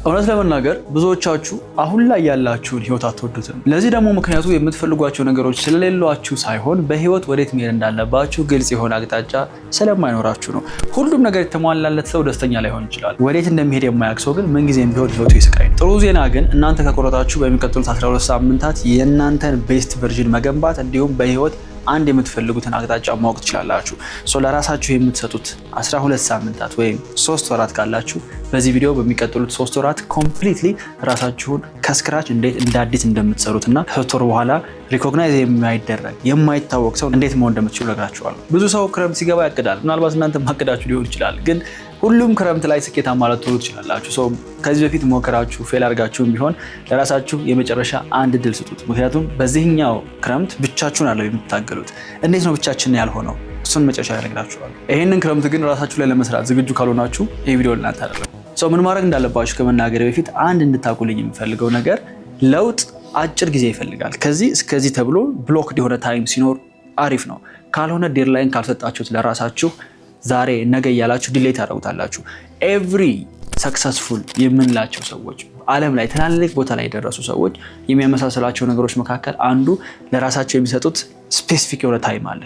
እውነት ለመናገር ብዙዎቻችሁ አሁን ላይ ያላችሁን ህይወት አትወዱትም። ለዚህ ደግሞ ምክንያቱ የምትፈልጓቸው ነገሮች ስለሌሏችሁ ሳይሆን በህይወት ወዴት መሄድ እንዳለባችሁ ግልጽ የሆነ አቅጣጫ ስለማይኖራችሁ ነው። ሁሉም ነገር የተሟላለት ሰው ደስተኛ ላይሆን ይችላል። ወዴት እንደሚሄድ የማያውቅ ሰው ግን ምንጊዜም ቢሆን ህይወቱ ይስቃይ ነው። ጥሩ ዜና ግን እናንተ ከቆረጣችሁ በሚቀጥሉት 12 ሳምንታት የእናንተን ቤስት ቨርዥን መገንባት እንዲሁም በህይወት አንድ የምትፈልጉትን አቅጣጫ ማወቅ ትችላላችሁ። ለራሳችሁ የምትሰጡት 12 ሳምንታት ወይም 3 ወራት ካላችሁ በዚህ ቪዲዮ በሚቀጥሉት 3 ወራት ኮምፕሊትሊ ራሳችሁን ከስክራች እንዴት እንደ አዲስ እንደምትሰሩትና ከ3 ወር በኋላ ሪኮግናይዝ የማይደረግ የማይታወቅ ሰው እንዴት መሆን እንደምትችሉ እነግራችኋለሁ። ብዙ ሰው ክረምት ሲገባ ያቅዳል። ምናልባት እናንተ ማቅዳችሁ ሊሆን ይችላል፣ ግን ሁሉም ክረምት ላይ ስኬታማ ልትሆኑ ትችላላችሁ። ከዚህ በፊት ሞከራችሁ ፌል አድርጋችሁም ቢሆን ለራሳችሁ የመጨረሻ አንድ ድል ስጡት። ምክንያቱም በዚህኛው ክረምት ብቻችሁን አለው የምትታገሉት። እንዴት ነው ብቻችን ያልሆነው? እሱን መጨረሻ ያነግራችኋለሁ። ይሄንን ክረምት ግን ራሳችሁ ላይ ለመስራት ዝግጁ ካልሆናችሁ ይሄ ቪዲዮ ለእናንተ አይደለም። ምን ማድረግ እንዳለባችሁ ከመናገር በፊት አንድ እንድታቁልኝ የምፈልገው ነገር ለውጥ አጭር ጊዜ ይፈልጋል። ከዚህ እስከዚህ ተብሎ ብሎክድ የሆነ ታይም ሲኖር አሪፍ ነው። ካልሆነ ዴድላይን ካልሰጣችሁት ለራሳችሁ ዛሬ ነገ እያላችሁ ዲሌይ ታደርጉታላችሁ። ኤቭሪ ሰክሰስፉል የምንላቸው ሰዎች ዓለም ላይ ትላልቅ ቦታ ላይ የደረሱ ሰዎች የሚያመሳሰላቸው ነገሮች መካከል አንዱ ለራሳቸው የሚሰጡት ስፔሲፊክ የሆነ ታይም አለ።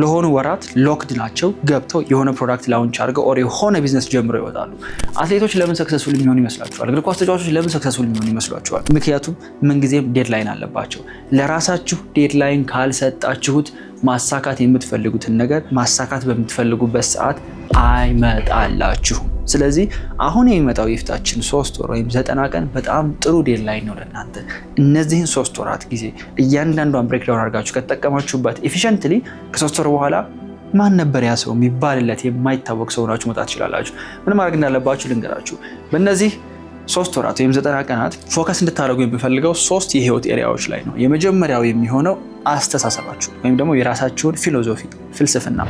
ለሆኑ ወራት ሎክድ ናቸው። ገብተው የሆነ ፕሮዳክት ላውንች አድርገው ኦር የሆነ ቢዝነስ ጀምረው ይወጣሉ። አትሌቶች ለምን ሰክሰስፉል የሚሆኑ ይመስላችኋል? እግር ኳስ ተጫዋቾች ለምን ሰክሰስፉል የሚሆኑ ይመስላችኋል? ምክንያቱም ምንጊዜም ዴድላይን አለባቸው። ለራሳችሁ ዴድላይን ካልሰጣችሁት ማሳካት የምትፈልጉትን ነገር ማሳካት በምትፈልጉበት ሰዓት አይመጣላችሁም። ስለዚህ አሁን የሚመጣው የፊታችን 3 ወር ወይም 90 ቀን በጣም ጥሩ ዴድላይን ነው ለእናንተ። እነዚህን 3 ወራት ጊዜ እያንዳንዷን ብሬክዳውን አድርጋችሁ ከተጠቀማችሁበት ኤፊሽንትሊ ከ3 ወር በኋላ ማን ነበር ያ ሰው የሚባልለት የማይታወቅ ሰው ናችሁ መውጣት ትችላላችሁ። ምን ማድረግ እንዳለባችሁ ልንገራችሁ። በእነዚህ 3 ወራት ወይም 90 ቀናት ፎከስ እንድታደርጉ የምፈልገው 3 የህይወት ኤሪያዎች ላይ ነው። የመጀመሪያው የሚሆነው አስተሳሰባችሁ ወይም ደግሞ የራሳችሁን ፊሎዞፊ ፍልስፍና።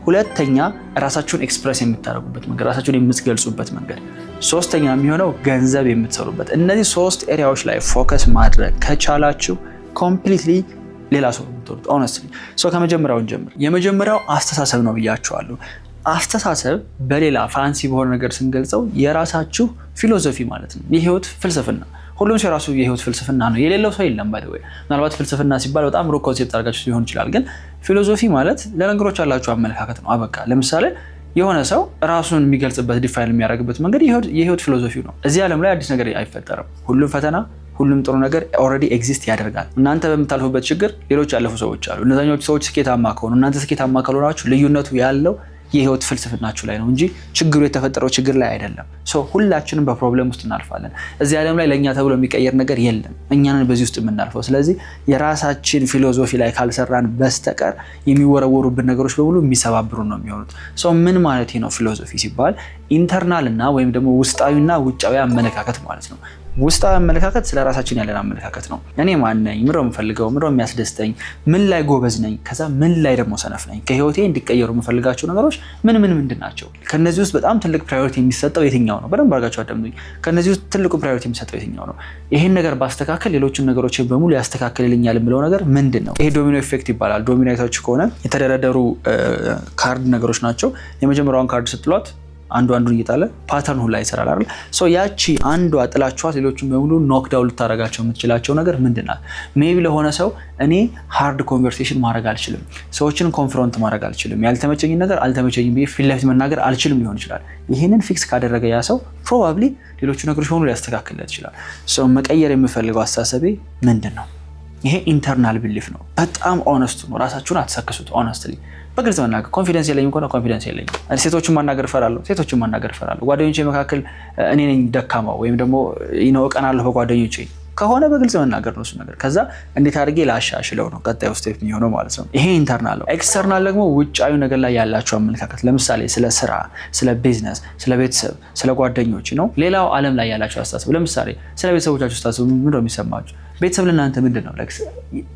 ሁለተኛ ራሳችሁን ኤክስፕረስ የምታደርጉበት መንገድ፣ ራሳችሁን የምትገልጹበት መንገድ። ሶስተኛ የሚሆነው ገንዘብ የምትሰሩበት። እነዚህ 3 ኤሪያዎች ላይ ፎከስ ማድረግ ከቻላችሁ ኮምፕሊትሊ ሌላ ሰው የምትወሩት ኦነስትሊ። ከመጀመሪያውን ጀምር። የመጀመሪያው አስተሳሰብ ነው ብያችኋለሁ። አስተሳሰብ በሌላ ፋንሲ በሆነ ነገር ስንገልጸው የራሳችሁ ፊሎዞፊ ማለት ነው። የህይወት ፍልስፍና። ሁሉም ሰው የራሱ የህይወት ፍልስፍና ነው። የሌለው ሰው የለም። ባይ ዘ ወይ ምናልባት ፍልስፍና ሲባል በጣም ሩቅ ኮንሴፕት አድርጋችሁ ሊሆን ይችላል፣ ግን ፊሎዞፊ ማለት ለነገሮች ያላችሁ አመለካከት ነው። አበቃ። ለምሳሌ የሆነ ሰው ራሱን የሚገልጽበት ዲፋይን የሚያደርግበት መንገድ የህይወት ፊሎዞፊ ነው። እዚህ ዓለም ላይ አዲስ ነገር አይፈጠርም። ሁሉም ፈተና፣ ሁሉም ጥሩ ነገር ኦልሬዲ ኤግዚስት ያደርጋል። እናንተ በምታልፉበት ችግር ሌሎች ያለፉ ሰዎች አሉ። እነዛኞቹ ሰዎች ስኬታማ ከሆኑ እናንተ ስኬታማ ካልሆናችሁ ልዩነቱ ያለው የህይወት ፍልስፍናችሁ ላይ ነው እንጂ ችግሩ የተፈጠረው ችግር ላይ አይደለም። ሁላችንም በፕሮብለም ውስጥ እናልፋለን። እዚህ ዓለም ላይ ለእኛ ተብሎ የሚቀየር ነገር የለም። እኛንን በዚህ ውስጥ የምናልፈው። ስለዚህ የራሳችን ፊሎዞፊ ላይ ካልሰራን በስተቀር የሚወረወሩብን ነገሮች በሙሉ የሚሰባብሩ ነው የሚሆኑት። ምን ማለት ነው ፊሎዞፊ ሲባል? ኢንተርናል እና ወይም ደግሞ ውስጣዊና ውጫዊ አመለካከት ማለት ነው። ውስጣዊ አመለካከት ስለ ራሳችን ያለን አመለካከት ነው። እኔ ማን ነኝ? ምንድነው የምፈልገው? ምንድነው የሚያስደስተኝ? ምን ላይ ጎበዝ ነኝ? ከዛ ምን ላይ ደግሞ ሰነፍ ነኝ? ከህይወቴ እንዲቀየሩ የምፈልጋቸው ነገሮች ምንድን ናቸው? ከነዚህ ውስጥ በጣም ትልቅ ፕራዮሪቲ የሚሰጠው የትኛው ነው? በደንብ አድርጋችሁ አዳምጡኝ። ከነዚህ ውስጥ ትልቁ ፕራዮሪቲ የሚሰጠው የትኛው ነው? ይሄን ነገር ባስተካከል ሌሎችን ነገሮች በሙሉ ያስተካክልልኛል የምለው ነገር ምንድን ነው? ይሄ ዶሚኖ ኢፌክት ይባላል። ዶሚኖ አይታችሁ ከሆነ የተደረደሩ ካርድ ነገሮች ናቸው። የመጀመሪያውን ካርድ ስትሏት አንዱን እየጣለ ፓተርን ሁላ ይሰራል አይደል? ያቺ አንዷ ጥላችኋት ሌሎችን በሙሉ ኖክዳውን ልታረጋቸው የምትችላቸው ነገር ምንድናል? ሜቢ ለሆነ ሰው እኔ ሃርድ ኮንቨርሴሽን ማድረግ አልችልም፣ ሰዎችን ኮንፍሮንት ማድረግ አልችልም፣ ያልተመቸኝ ነገር አልተመቸኝም ብዬ ፊት ለፊት መናገር አልችልም ሊሆን ይችላል። ይህንን ፊክስ ካደረገ ያ ሰው ፕሮባብሊ ሌሎቹ ነገሮች በሙሉ ሊያስተካክልለት ይችላል። መቀየር የምፈልገው አስተሳሰቤ ምንድን ነው? ይሄ ኢንተርናል ቢሊፍ ነው። በጣም ኦነስት ነው። ራሳችሁን አትሰክሱት። ኦነስትሊ በግልጽ መናገር። ኮንፊደንስ የለኝም ከሆነ ኮንፊደንስ የለኝም። ሴቶችን ማናገር እፈራለሁ። ጓደኞቼ መካከል እኔ ነኝ ደካማው ወይም ደግሞ እቀናለሁ በጓደኞቼ ከሆነ በግልጽ መናገር ነው እሱ ነገር። ከዛ እንዴት አድርጌ ላሻሽለው ነው ቀጣዩ ስቴፕ የሚሆነው ማለት ነው። ይሄ ኢንተርናል ነው። ኤክስተርናል ደግሞ ውጫዊ ነገር ላይ ያላችሁ አመለካከት። ለምሳሌ ስለ ስራ፣ ስለ ቢዝነስ፣ ስለ ቤተሰብ፣ ስለ ጓደኞች ነው። ሌላው ዓለም ላይ ያላችሁ አስተሳሰብ። ለምሳሌ ስለ ቤተሰቦቻችሁ ስታስቡ ምንድነው የሚሰማችሁ? ቤተሰብ ለእናንተ ምንድን ነው?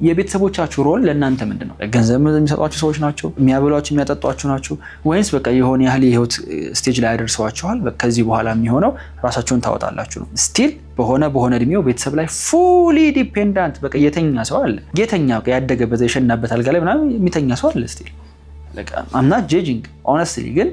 የቤተሰቦቻችሁ ሮል ለእናንተ ምንድን ነው? ገንዘብ የሚሰጧችሁ ሰዎች ናቸው? የሚያበሏችሁ የሚያጠጧችሁ ናቸው? ወይንስ በቃ የሆነ ያህል የህይወት ስቴጅ ላይ ያደርሰዋችኋል? ከዚህ በኋላ የሚሆነው ራሳችሁን ታወጣላችሁ ነው። ስቲል በሆነ እድሜው ቤተሰብ ላይ ፉሊ ዲፔንዳንት በቃ የተኛ ሰው አለ። ያደገበት የሸናበት አልጋ ላይ ምናምን የሚተኛ ሰው አለ። ስቲል አም ናት ጄጂንግ ኦነስትሊ፣ ግን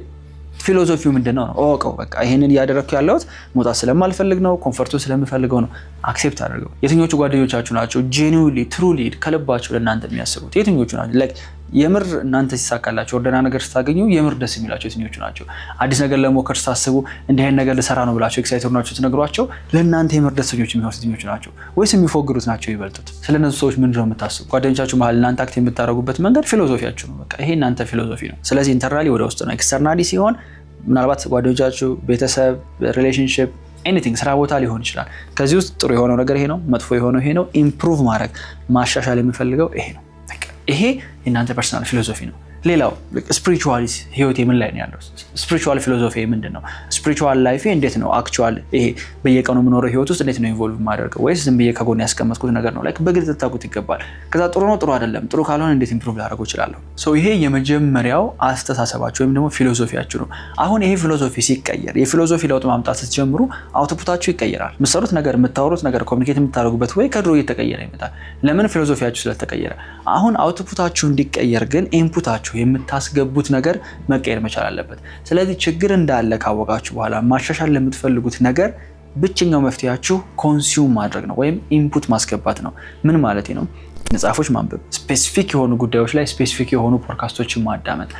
ፊሎሶፊው ምንድነው ነው እወቀው። በቃ ይሄንን እያደረኩ ያለሁት መውጣት ስለማልፈልግ ነው፣ ኮምፎርቱን ስለምፈልገው ነው። አክሴፕት አድርገው። የትኞቹ ጓደኞቻችሁ ናቸው ጄኒውሊ ትሩሊ ከልባቸው ለእናንተ የሚያስቡት? የትኞቹ ናቸው ላይክ የምር እናንተ ሲሳካላችሁ ወደና ነገር ስታገኙ የምር ደስ የሚላቸው የትኞቹ ናቸው? አዲስ ነገር ለሞከር ስታስቡ እንዲህ አይነት ነገር ልሰራ ነው ብላችሁ ኤክሳይትድ ናችሁ ትነግሯቸው ለእናንተ የምር ደስተኞች የሚሆኑት የትኞቹ ናቸው? ወይስ የሚፎግሩት ናቸው ይበልጡት? ስለነሱ ሰዎች ምንድነው የምታስቡ? ጓደኞቻችሁ መሀል እናንተ አክት የምታደርጉበት መንገድ ፊሎሶፊያችሁ ነው። በቃ ይሄ እናንተ ፊሎሶፊ ነው። ስለዚህ ኢንተርናሊ ወደ ውስጥ ነው። ኤክስተርናሊ ሲሆን ምናልባት ጓደኞቻችሁ፣ ቤተሰብ፣ ሪሌሽንሺፕ ኤኒቲንግ ስራ ቦታ ሊሆን ይችላል። ከዚህ ውስጥ ጥሩ የሆነው ነገር ይሄ ነው፣ መጥፎ የሆነው ይሄ ነው። ኢምፕሩቭ ማድረግ ማሻሻል የሚፈልገው ይሄ ነው። ይሄ የእናንተ ፐርሰናል ፊሎሶፊ ነው። ሌላው ስፒሪቹዋል ህይወቴ ምን ላይ ነው ያለው? ስፒሪቹዋል ፊሎሶፊ ምንድን ነው? ስፒሪቹዋል ላይፌ እንዴት ነው አክቹዋል ይሄ በየቀኑ የምኖረው ህይወት ውስጥ እንዴት ነው ኢንቮልቭ ማድረገው? ወይስ ዝም ብዬ ከጎን ያስቀመጥኩት ነገር ነው? ላይክ በግልጽ ልታውቁት ይገባል። ከዛ ጥሩ ነው ጥሩ አይደለም፣ ጥሩ ካልሆነ እንዴት ኢምፕሩቭ ላደርገው እችላለሁ? ይሄ የመጀመሪያው አስተሳሰባችሁ ወይም ደግሞ ፊሎሶፊያችሁ ነው። አሁን ይሄ ፊሎሶፊ ሲቀየር፣ የፊሎሶፊ ለውጥ ማምጣት ስትጀምሩ አውትፑታችሁ ይቀየራል። የምትሰሩት ነገር፣ የምታወሩት ነገር፣ ኮሚኒኬት የምታደርጉበት ወይ ከድሮ እየተቀየረ ይመጣል። ለምን? ፊሎሶፊያችሁ ስለተቀየረ። አሁን አውትፑታችሁ እንዲቀየር ግን ኢንፑታችሁ የምታስገቡት ነገር መቀየር መቻል አለበት። ስለዚህ ችግር እንዳለ ካወቃችሁ በኋላ ማሻሻል ለምትፈልጉት ነገር ብቸኛው መፍትሄያችሁ ኮንሱም ማድረግ ነው ወይም ኢንፑት ማስገባት ነው። ምን ማለት ነው? መጽሐፎች ማንበብ፣ ስፔሲፊክ የሆኑ ጉዳዮች ላይ ስፔሲፊክ የሆኑ ፖድካስቶችን ማዳመጥ።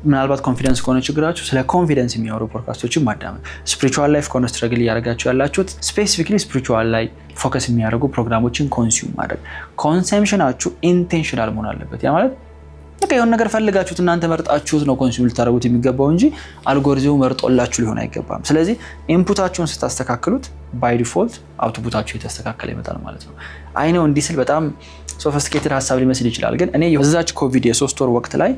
ምናልባት ኮንፊደንስ ከሆነ ችግራችሁ ስለ ኮንፊደንስ የሚያወሩ ፖድካስቶችን ማዳመጥ። ስፒሪቹዋል ላይፍ ከሆነ ስትረግል እያደረጋችሁ ያላችሁት ስፔሲፊክሊ ስፒሪቹዋል ላይ ፎከስ የሚያደርጉ ፕሮግራሞችን ኮንሱም ማድረግ። ኮንሰምፕሽናችሁ ኢንቴንሽናል መሆን አለበት። ያ ማለት በቃ የሆነ ነገር ፈልጋችሁት እናንተ መርጣችሁት ነው ኮንሱም ልታደርጉት የሚገባው እንጂ አልጎሪዝሙ መርጦላችሁ ሊሆን አይገባም። ስለዚህ ኢንፑታችሁን ስታስተካክሉት ባይ ዲፎልት አውትፑታችሁ የተስተካከለ ይመጣል ማለት ነው። አይ ነው እንዲህ ስል በጣም ሶፊስቲኬትድ ሀሳብ ሊመስል ይችላል፣ ግን እኔ የዛች ኮቪድ የ3 ወር ወቅት ላይ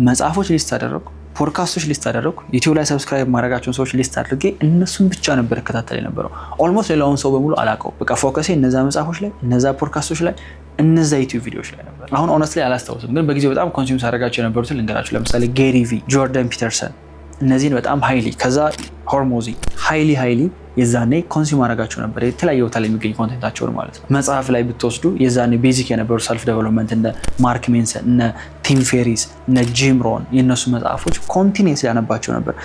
መጽሐፎች ሊስት አደረግኩ፣ ፖድካስቶች ሊስት አደረግኩ፣ ዩቲዩብ ላይ ሰብስክራይብ ማድረጋቸውን ሰዎች ሊስት አድርጌ እነሱን ብቻ ነበር እከታተል የነበረው። ኦልሞስት ሌላውን ሰው በሙሉ አላውቀው። በቃ ፎከሴ እነዛ መጽሐፎች ላይ፣ እነዛ ፖድካስቶች ላይ፣ እነዛ ዩቲዩብ ቪዲዮዎች ላይ ነበር። አሁን ኦነስትሊ አላስታውስም፣ ግን በጊዜው በጣም ኮንሱም ሳደርጋቸው የነበሩትን ልንገራችሁ። ለምሳሌ ጌሪ ቪ፣ ጆርዳን ፒተርሰን፣ እነዚህን በጣም ሃይሊ፣ ከዛ ሆርሞዚ ሃይሊ የዛኔ ኮንሱም አደረጋቸው ነበር። የተለያየ ቦታ ላይ የሚገኝ ኮንቴንታቸውን ማለት ነው። መጽሐፍ ላይ ብትወስዱ የዛኔ ቤዚክ የነበሩ ሰልፍ ዴቨሎፕመንት እነ ማርክ ሜንሰን፣ እነ ቲም ፌሪስ፣ እነ ጂም ሮን የነሱ መጽሐፎች ኮንቲኒየስ ያነባቸው ነበር።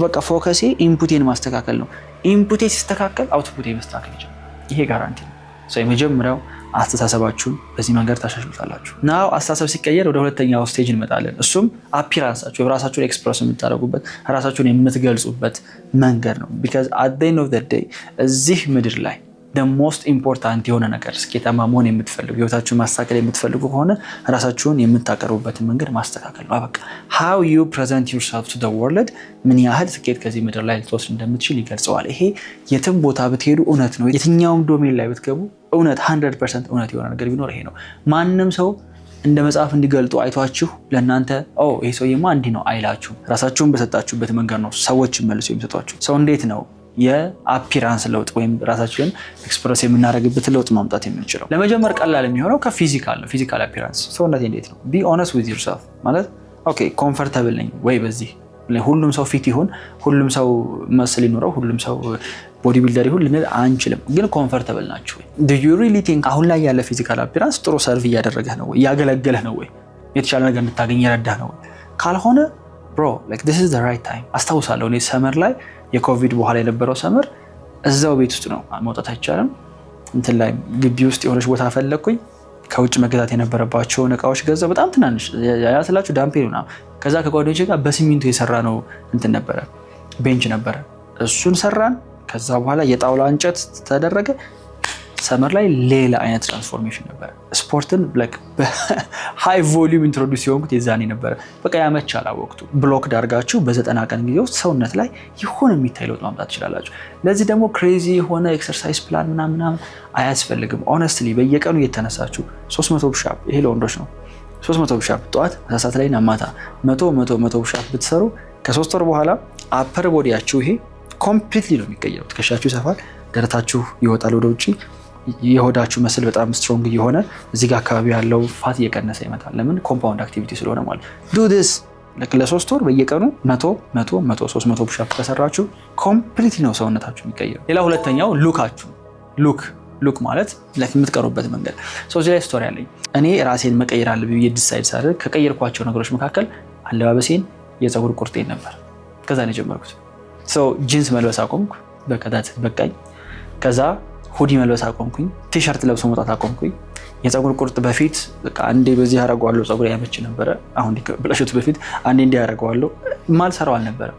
በቃ ፎከሴ ኢንፑቴን ማስተካከል ነው። ኢንፑቴ ሲስተካከል አውትፑቴ መስተካከል ይችላል። ይሄ ጋራንቲ ነው። የመጀመሪያው አስተሳሰባችሁን በዚህ መንገድ ታሻሽሉታላችሁ። ናው አስተሳሰብ ሲቀየር ወደ ሁለተኛው ስቴጅ እንመጣለን። እሱም አፒራንሳችሁ፣ የራሳችሁን ኤክስፕረስ የምታደርጉበት ራሳችሁን የምትገልጹበት መንገድ ነው። ቢካዝ አት ዘ ኤንድ ኦፍ ዘ ዴይ እዚህ ምድር ላይ the most important የሆነ ነገር ስኬታማ መሆን የምትፈልጉ ህይወታችሁን ማስተካከል የምትፈልጉ ከሆነ ራሳችሁን የምታቀርቡበትን መንገድ ማስተካከል ነው። በቃ how you present yourself to the world ምን ያህል ስኬት ከዚህ ምድር ላይ ልትወስድ እንደምትችል ይገልጸዋል። ይሄ የትም ቦታ ብትሄዱ እውነት ነው። የትኛውም ዶሜን ላይ ብትገቡ እውነት 100% እውነት የሆነ ነገር ቢኖር ይሄ ነው። ማንም ሰው እንደ መጽሐፍ እንዲገልጡ አይቷችሁ ለእናንተ ይሄ ሰውዬማ እንዲህ ነው አይላችሁ። ራሳችሁን በሰጣችሁበት መንገድ ነው ሰዎች መልሶ የሚሰጧችሁ። ሰው እንዴት ነው የአፒራንስ ለውጥ ወይም ራሳችንን ኤክስፕረስ የምናደርግበት ለውጥ ማምጣት የምንችለው? ለመጀመር ቀላል የሚሆነው ከፊዚካል ነው። ፊዚካል አፒራንስ ሰውነቴ እንዴት ነው? ቢ ኦነስት ዊዝ ዩርሰልፍ ማለት ኦኬ ኮምፎርታብል ነኝ ወይ? በዚህ ሁሉም ሰው ፊት ይሁን፣ ሁሉም ሰው መስል ይኖረው፣ ሁሉም ሰው ቦዲ ቢልደር ይሁን ልንል አንችልም። ግን ኮምፎርታብል ናችሁ ወይ? ዱ ዩ ሪሊ ቲንክ አሁን ላይ ያለ ፊዚካል አፒራንስ ጥሩ ሰርቭ እያደረገህ ነው ወይ? እያገለገለህ ነው ወይ? የተሻለ ነገር እንድታገኝ የረዳህ ነው ወይ? ካልሆነ ብሮ ላይክ ዲስ ኢዝ ዘ ራይት ታይም። አስታውሳለሁ እኔ ሰመር ላይ የኮቪድ በኋላ የነበረው ሰመር እዛው ቤት ውስጥ ነው፣ መውጣት አይቻልም። እንትን ላይ ግቢ ውስጥ የሆነች ቦታ ፈለግኩኝ። ከውጭ መገዛት የነበረባቸውን እቃዎች ገዛው። በጣም ትናንሽ ያስላችሁ ዳምፔል ነው። ከዛ ከጓደኞቼ ጋር በሲሚንቶ የሰራ ነው እንትን ነበረ፣ ቤንች ነበረ። እሱን ሰራን። ከዛ በኋላ የጣውላ እንጨት ተደረገ። ሰመር ላይ ሌላ አይነት ትራንስፎርሜሽን ነበረ። ስፖርትን በሃይ ቮሊዩም ኢንትሮዲውስ የሆንኩት የዛኔ ነበረ። በቃ ያመቻል ወቅቱ። ብሎክ ዳርጋችሁ በ90 ቀን ጊዜ ውስጥ ሰውነት ላይ የሆነ የሚታይ ለውጥ ማምጣት ትችላላችሁ። ለዚህ ደግሞ ክሬዚ የሆነ ኤክሰርሳይዝ ፕላን ምናምን አያስፈልግም። ኦነስትሊ በየቀኑ እየተነሳችሁ 300 ፑሽ አፕ፣ ይሄ ለወንዶች ነው። 300 ፑሽ አፕ ጠዋት፣ ሰዓት ላይ እና ማታ 100 ፑሽ አፕ ብትሰሩ ከ3 ወር በኋላ አፐር ቦዲያችሁ ይሄ ኮምፕሊትሊ ነው የሚቀየረው። ትከሻችሁ ይሰፋል፣ ደረታችሁ ይወጣል ወደ ውጭ፣ የሆዳችሁ መስል በጣም ስትሮንግ እየሆነ እዚህ ጋር አካባቢ ያለው ፋት እየቀነሰ ይመጣል። ለምን? ኮምፓውንድ አክቲቪቲ ስለሆነ ማለት ዱ ዲስ ለ3 ወር በየቀኑ 100 300 ፑሽ አፕ ከሰራችሁ ኮምፕሊት ነው ሰውነታችሁ የሚቀየረው። ሌላ ሁለተኛው ሉካችሁ። ሉክ ማለት የምትቀሩበት መንገድ። እዚህ ላይ ስቶሪ አለኝ። እኔ ራሴን መቀየር አለብኝ ብዬ ዲሳይድ ሳደርግ ከቀየርኳቸው ነገሮች መካከል አለባበሴን፣ የፀጉር ቁርጤን ነበር። ከዛ ነው የጀመርኩት። ጂንስ መልበስ አቆምኩ። በቃኝ። ከዛ ሁዲ መልበስ አቆምኩኝ። ቲሸርት ለብሶ መውጣት አቆምኩኝ። የፀጉር ቁርጥ በፊት በቃ አንዴ በዚህ ያደርገዋለሁ፣ ፀጉር ያመች ነበረ። አሁን ብለሽት በፊት አንዴ እንዲህ ያደርገዋለሁ፣ ማልሰራው አልነበረም።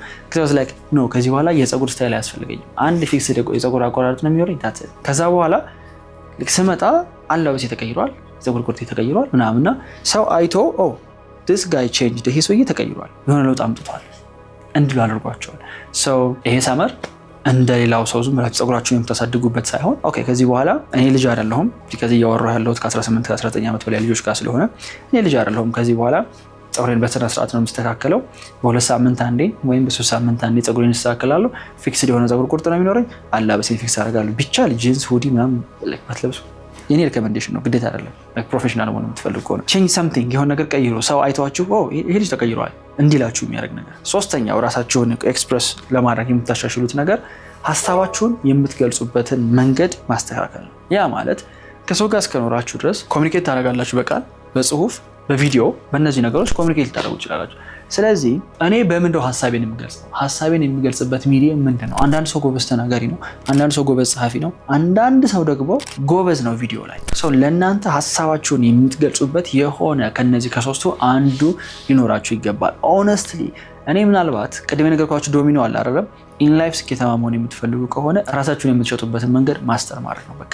ከዚህ በኋላ የፀጉር ስታይል አያስፈልገኝም፣ አንድ ፊክስ የፀጉር አቆራረጥ ነው የሚኖረኝ። ከዛ በኋላ ስመጣ አለባበሴ ተቀይሯል፣ ፀጉር ቁርጥ ተቀይሯል ምናምንና ሰው አይቶ this guy changed፣ ይሄ ሰውዬ ተቀይሯል፣ የሆነ ለውጥ አምጥቷል እንድሉ አድርጓቸዋል። ይሄ ሰመር እንደሌላው ሰው ዝም ብላችሁ ፀጉራችሁን የምታሳድጉበት ሳይሆን ከዚህ በኋላ እኔ ልጅ አይደለሁም። ከዚህ እያወራሁ ያለሁት ከ18 ከ19 ዓመት በላይ ልጆች ጋር ስለሆነ እኔ ልጅ አይደለሁም። ከዚህ በኋላ ፀጉሬን በስነ ስርዓት ነው የምስተካከለው። በ2 ሳምንት አንዴ ወይም በ3 ሳምንት አንዴ ፀጉሬን እስተካከላለሁ። ፊክስድ የሆነ ፀጉር ቁርጥ ነው የሚኖረኝ። አለባበሴን ፊክስ አደርጋለሁ። ቢቻል ጂንስ፣ ሁዲ ምናምን ባትለብሱ የኔ ሪኮመንዴሽን ነው፣ ግዴታ አይደለም። ፕሮፌሽናል መሆን የምትፈልጉ ከሆነ ቼንጅ ሰምቲንግ፣ የሆነ ነገር ቀይሩ። ሰው አይተዋችሁ ይሄ ልጅ ተቀይሯል እንዲላችሁ የሚያደርግ ነገር። ሶስተኛው ራሳችሁን ኤክስፕረስ ለማድረግ የምታሻሽሉት ነገር ሀሳባችሁን የምትገልጹበትን መንገድ ማስተካከል ነው። ያ ማለት ከሰው ጋር እስከኖራችሁ ድረስ ኮሚኒኬት ታደርጋላችሁ፣ በቃል፣ በጽሁፍ፣ በቪዲዮ፣ በእነዚህ ነገሮች ኮሚኒኬት ልታደርጉ ይችላላችሁ። ስለዚህ እኔ በምንድነው ሀሳቤን የምገልጸው? ሀሳቤን የሚገልጽበት ሚዲየም ምንድን ነው? አንዳንድ ሰው ጎበዝ ተናጋሪ ነው፣ አንዳንድ ሰው ጎበዝ ጸሐፊ ነው፣ አንዳንድ ሰው ደግሞ ጎበዝ ነው ቪዲዮ ላይ። ለእናንተ ሀሳባችሁን የምትገልጹበት የሆነ ከነዚህ ከሶስቱ አንዱ ሊኖራችሁ ይገባል። ኦነስትሊ እኔ ምናልባት ቅድም የነገርኳችሁ ዶሚኖ አለ አይደለም? ኢንላይፍ ስኬታማ መሆን የምትፈልጉ ከሆነ ራሳችሁን የምትሸጡበትን መንገድ ማስተር ማድረግ ነው። በቃ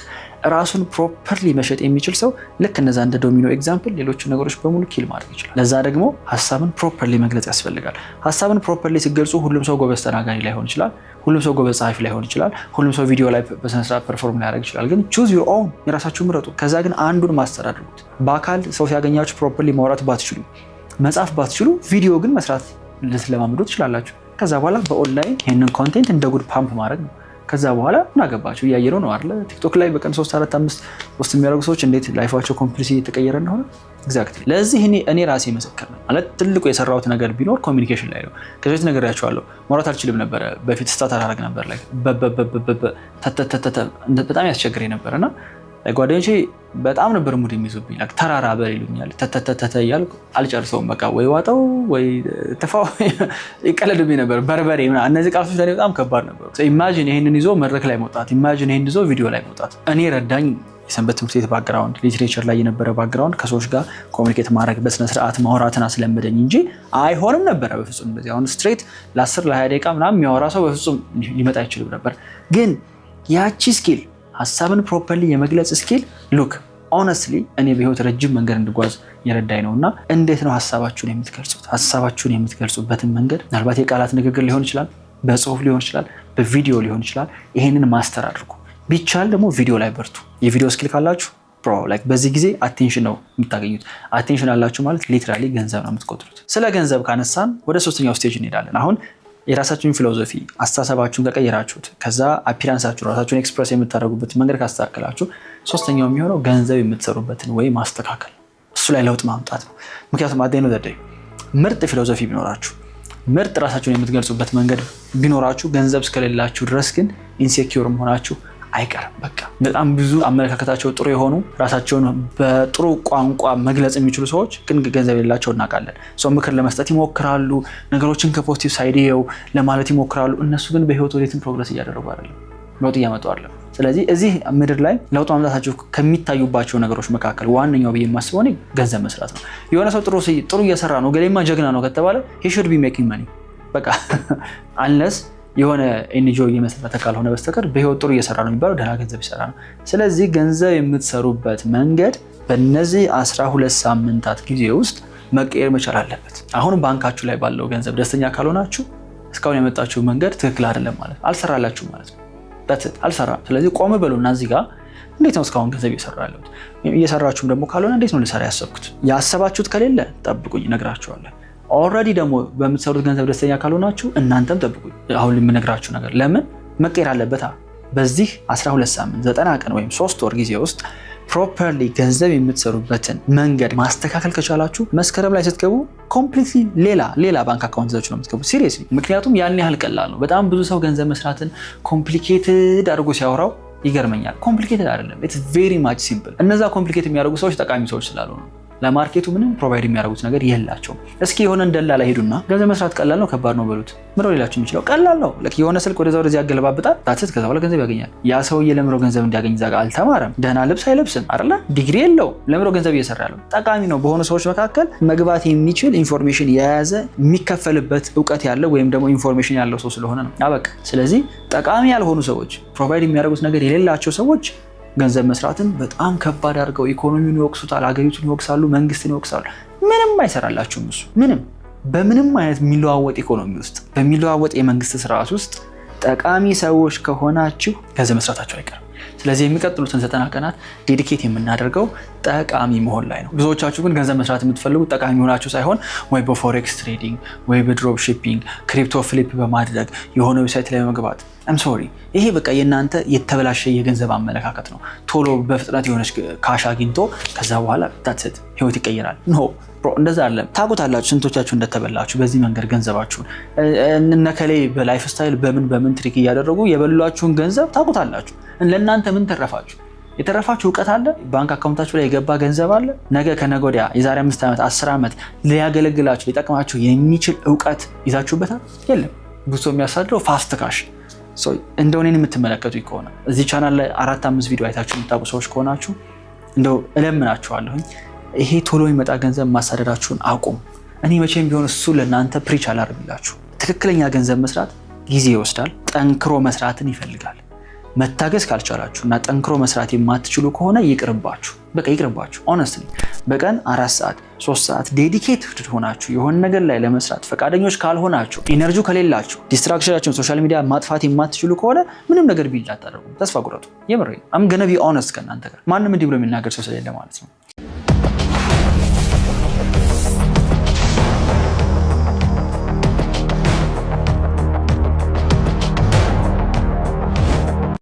ራሱን ፕሮፐርሊ መሸጥ የሚችል ሰው ልክ እነዛ እንደ ዶሚኖ ኤግዛምፕል ሌሎቹ ነገሮች በሙሉ ኪል ማድረግ ይችላል። ለዛ ደግሞ ሀሳብን ፕሮፐርሊ መግለጽ ያስፈልጋል። ሀሳብን ፕሮፐርሊ ሲገልጹ ሁሉም ሰው ጎበዝ ተናጋሪ ላይሆን ይችላል፣ ሁሉም ሰው ጎበዝ ጸሐፊ ላይሆን ይችላል፣ ሁሉም ሰው ቪዲዮ ላይ በስነስርዓት ፐርፎርም ላያደርግ ይችላል። ግን ቹዝ ዩር ኦውን፣ የራሳችሁ ምረጡ። ከዛ ግን አንዱን ማስተር አድርጉት። በአካል ሰው ሲያገኛችሁ ፕሮፐርሊ ማውራት ባትችሉ፣ መጻፍ ባትችሉ፣ ቪዲዮ ግን መስራት ልትለማምዱ ትችላላችሁ። ከዛ በኋላ በኦንላይን ይህንን ኮንቴንት እንደ ጉድ ፓምፕ ማድረግ ነው። ከዛ በኋላ እናገባችሁ እያየነው ነው አይደለ? ቲክቶክ ላይ በቀን 3 4 5 ፖስት የሚያደርጉ ሰዎች እንዴት ላይፋቸው ኮምፕሊት የተቀየረ እንደሆነ ኤግዛክትሊ። ለዚህ እኔ ራሴ መሰከር ነው ማለት ትልቁ የሰራሁት ነገር ቢኖር ኮሚኒኬሽን ላይ ነው። ከዚህ ነግሬያችኋለሁ። ማውራት አልችልም ነበር በፊት፣ ስታት አደረግ ነበር ላይ በጣም ያስቸግረኝ ነበርና ጓደኞቼ በጣም ነበር ሙድ የሚይዙብኝ። ተራራ በል ይሉኛል። ተተተተ እያልኩ አልጨርሰውም። በቃ ወይ ዋጠው ወይ ተፋው ይቀለድብኝ ነበር። በርበሬ ምናምን እነዚህ ቃላቶች ለኔ በጣም ከባድ ነበሩ። ኢማጂን ይሄንን ይዞ መድረክ ላይ መውጣት፣ ኢማጂን ይሄንን ይዞ ቪዲዮ ላይ መውጣት። እኔ ረዳኝ የሰንበት ትምህርት ቤት ባክግራውንድ፣ ሊትሬቸር ላይ የነበረ ባክግራውንድ፣ ከሰዎች ጋር ኮሚኒኬት ማድረግ በስነ ስርዓት ማውራትን አስለመደኝ እንጂ አይሆንም ነበረ በፍጹም። እንደዚህ አሁን ስትሬት ለ10 ለ20 ደቂቃ ምናምን የሚያወራ ሰው በፍጹም ሊመጣ አይችልም ነበር። ግን ያቺ ስኪል ሀሳብን ፕሮፐርሊ የመግለጽ ስኪል ሉክ ኦነስትሊ እኔ በህይወት ረጅም መንገድ እንድጓዝ የረዳኝ ነው። እና እንዴት ነው ሀሳባችሁን የምትገልጹት? ሀሳባችሁን የምትገልጹበትን መንገድ ምናልባት የቃላት ንግግር ሊሆን ይችላል፣ በጽሁፍ ሊሆን ይችላል፣ በቪዲዮ ሊሆን ይችላል። ይሄንን ማስተር አድርጉ። ቢቻል ደግሞ ቪዲዮ ላይ በርቱ። የቪዲዮ ስኪል ካላችሁ በዚህ ጊዜ አቴንሽን ነው የምታገኙት። አቴንሽን አላችሁ ማለት ሊትራሊ ገንዘብ ነው የምትቆጥሩት። ስለ ገንዘብ ካነሳን ወደ 3ኛው ስቴጅ እንሄዳለን። አሁን የራሳችሁን ፊሎሶፊ አስተሳሰባችሁን ከቀየራችሁት፣ ከዛ አፒራንሳችሁ ራሳችሁን ኤክስፕረስ የምታደርጉበት መንገድ ካስተካከላችሁ፣ 3ኛው የሚሆነው ገንዘብ የምትሰሩበትን ወይ ማስተካከል፣ እሱ ላይ ለውጥ ማምጣት ነው። ምክንያቱም አደይነው ዘደይ ምርጥ ፊሎሶፊ ቢኖራችሁ፣ ምርጥ ራሳችሁን የምትገልጹበት መንገድ ቢኖራችሁ፣ ገንዘብ እስከሌላችሁ ድረስ ግን ኢንሴኪዩር መሆናችሁ አይቀርም። በቃ በጣም ብዙ አመለካከታቸው ጥሩ የሆኑ ራሳቸውን በጥሩ ቋንቋ መግለጽ የሚችሉ ሰዎች ግን ገንዘብ የሌላቸው እናውቃለን። ሰው ምክር ለመስጠት ይሞክራሉ፣ ነገሮችን ከፖዚቲቭ ሳይድየው ለማለት ይሞክራሉ። እነሱ ግን በህይወት ወዴትም ፕሮግረስ እያደረጉ አይደለም፣ ለውጥ እያመጡ አይደለም። ስለዚህ እዚህ ምድር ላይ ለውጥ ማምጣታቸው ከሚታዩባቸው ነገሮች መካከል ዋነኛው ብዬ የማስበው እኔ ገንዘብ መስራት ነው። የሆነ ሰው ጥሩ እየሰራ ነው፣ ገሌማ ጀግና ነው ከተባለ he should be making money በቃ አንለስ የሆነ ኤንጂኦ እየመሰረተ ካልሆነ በስተቀር በህይወት ጥሩ እየሰራ ነው የሚባለው ደህና ገንዘብ ይሰራ ነው። ስለዚህ ገንዘብ የምትሰሩበት መንገድ በእነዚህ 12 ሳምንታት ጊዜ ውስጥ መቀየር መቻል አለበት። አሁን ባንካችሁ ላይ ባለው ገንዘብ ደስተኛ ካልሆናችሁ እስካሁን የመጣችሁ መንገድ ትክክል አይደለም ማለት አልሰራላችሁ ማለት ነው። አልሰራም። ስለዚህ ቆም በሉና እዚህ ጋር እንዴት ነው እስካሁን ገንዘብ እየሰራ ያለሁት? እየሰራችሁም ደግሞ ካልሆነ እንዴት ነው ልሰራ ያሰብኩት? ያሰባችሁት ከሌለ ጠብቁኝ፣ እነግራችኋለሁ። ኦልሬዲ ደግሞ በምትሰሩት ገንዘብ ደስተኛ ካልሆናችሁ እናንተም ጠብቁኝ። አሁን የምነግራችሁ ነገር ለምን መቀየር አለበት? በዚህ 12 ሳምንት 90 ቀን ወይም 3 ወር ጊዜ ውስጥ ፕሮፐርሊ ገንዘብ የምትሰሩበትን መንገድ ማስተካከል ከቻላችሁ መስከረም ላይ ስትገቡ ኮምፕሊትሊ ሌላ ባንክ አካውንት ይዛችሁ ነው የምትገቡ። ሲሪየስሊ፣ ምክንያቱም ያን ያህል ቀላል ነው። በጣም ብዙ ሰው ገንዘብ መስራትን ኮምፕሊኬትድ አድርጎ ሲያወራው ይገርመኛል። ኮምፕሊኬትድ አይደለም፣ ኢትስ ቬሪ ማች ሲምፕል። እነዛ ኮምፕሊኬት የሚያደርጉ ሰዎች ጠቃሚ ሰዎች ስላሉ ነው። ለማርኬቱ ምንም ፕሮቫይድ የሚያደርጉት ነገር የላቸውም። እስኪ የሆነ እንደላላ ሄዱና ገንዘብ መስራት ቀላል ነው ከባድ ነው በሉት። ምንድነው ሌላችሁ የሚችለው? ቀላል ነው። የሆነ ስልክ ወደዚህ ያገለባብጣል፣ ታትት ከዛ በኋላ ገንዘብ ያገኛል። ያ ሰውዬ ለምሮ ገንዘብ እንዲያገኝ ዛጋ አልተማረም፣ ደህና ልብስ አይለብስም አይደለ? ዲግሪ የለው፣ ለምሮ ገንዘብ እየሰራ ያለው ጠቃሚ ነው። በሆነ ሰዎች መካከል መግባት የሚችል ኢንፎርሜሽን የያዘ የሚከፈልበት እውቀት ያለው ወይም ደግሞ ኢንፎርሜሽን ያለው ሰው ስለሆነ ነው። አበቃ። ስለዚህ ጠቃሚ ያልሆኑ ሰዎች፣ ፕሮቫይድ የሚያደርጉት ነገር የሌላቸው ሰዎች ገንዘብ መስራትን በጣም ከባድ አድርገው ኢኮኖሚውን ይወቅሱታል፣ ሀገሪቱን ይወቅሳሉ፣ መንግስትን ይወቅሳሉ። ምንም አይሰራላችሁም። እሱ በምንም አይነት የሚለዋወጥ ኢኮኖሚ ውስጥ በሚለዋወጥ የመንግስት ስርዓት ውስጥ ጠቃሚ ሰዎች ከሆናችሁ ገንዘብ መስራታችሁ አይቀርም። ስለዚህ የሚቀጥሉትን 90 ቀናት ዴዲኬት የምናደርገው ጠቃሚ መሆን ላይ ነው። ብዙዎቻችሁ ግን ገንዘብ መስራት የምትፈልጉት ጠቃሚ ሆናችሁ ሳይሆን ወይ በፎሬክስ ትሬዲንግ ወይ በድሮፕ ሺፒንግ ክሪፕቶ ፍሊፕ በማድረግ የሆነ ዌብሳይት ላይ በመግባት ሶሪ ይሄ በቃ የእናንተ የተበላሸ የገንዘብ አመለካከት ነው። ቶሎ በፍጥነት የሆነች ካሽ አግኝቶ ከዛ በኋላ ታትት ህይወት ይቀየራል። ኖ ብሮ እንደዛ አይደለም። ታውቁታላችሁ ስንቶቻችሁ እንደተበላችሁ በዚህ መንገድ ገንዘባችሁን እነከሌ በላይፍ ስታይል በምን ትሪክ እያደረጉ የበሏችሁን ገንዘብ ታውቁታላችሁ። ለእናንተ ምን ተረፋችሁ? የተረፋችሁ እውቀት አለ? ባንክ አካውንታችሁ ላይ የገባ ገንዘብ አለ? ነገ ከነገ ወዲያ የዛሬ 5 ዓመት 10 ዓመት ሊያገለግላችሁ ሊጠቅማችሁ የሚችል እውቀት ይዛችሁበታል? የለም። ብዙ የሚያሳድረው ፋስት ካሽ እንደው እኔን የምትመለከቱ ከሆነ እዚህ ቻናል ላይ 4-5 ቪዲዮ አይታችሁ የምታውቁ ሰዎች ከሆናችሁ እንደው እለምናችኋለሁኝ ይሄ ቶሎ የሚመጣ ገንዘብ ማሳደዳችሁን አቁም። እኔ መቼም ቢሆን እሱ ለእናንተ ፕሪች አላደርግላችሁ። ትክክለኛ ገንዘብ መስራት ጊዜ ይወስዳል፣ ጠንክሮ መስራትን ይፈልጋል። መታገስ ካልቻላችሁ እና ጠንክሮ መስራት የማትችሉ ከሆነ ይቅርባችሁ፣ በቃ ይቅርባችሁ። ሆነስትሊ በቀን 4 ሰዓት 3 ሰዓት ዴዲኬትድ ሆናችሁ የሆነ ነገር ላይ ለመስራት ፈቃደኞች ካልሆናችሁ፣ ኢነርጂው ከሌላችሁ፣ ዲስትራክሽናችሁን ሶሻል ሚዲያ ማጥፋት የማትችሉ ከሆነ ምንም ነገር ቢልድ አታደርጉም። ተስፋ ቁረጡ። የምሬ አም ገነ ቢ ሆነስት ከእናንተ ጋር ማንም እንዲህ ብሎ የሚናገር ሰው ስለሌለ ማለት ነው።